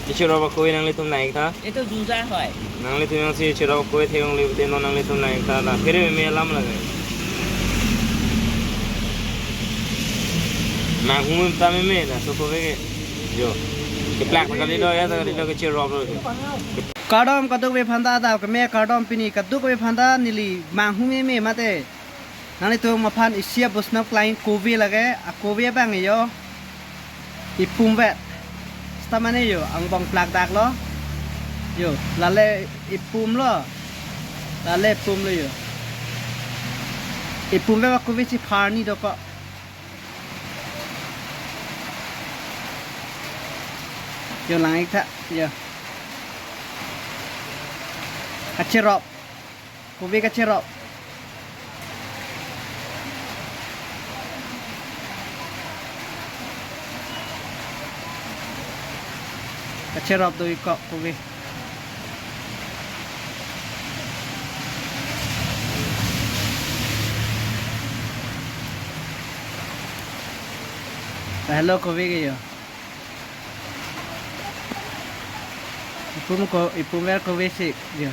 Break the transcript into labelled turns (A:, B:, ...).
A: Ichiro koi nang litum naik tha.
B: Itu susah hoy.
A: Nang litum yang si ichiro koi theyong litum nang litum naik tha la. Phir me lam lagai. Mang hum ta me la so ko ve jo. Ke plak ka li do ya ta li do ke chiro ro.
C: Kadom kaduk be phanda da ke me kadom pini kaduk be phanda nili manghu me mate nani to ma phan isia busnap klain kovi lage a kovi bang yo ipum vet stamane yo ang bang plak dak lo yo lale ipum lo lale pum lo yo ipum ve kovi si pharni do ko yo lang ik tha yo kacerop kovi kacerop kacerop tu ikut kovi hello kovi ke yo ipum ver kovi sih yo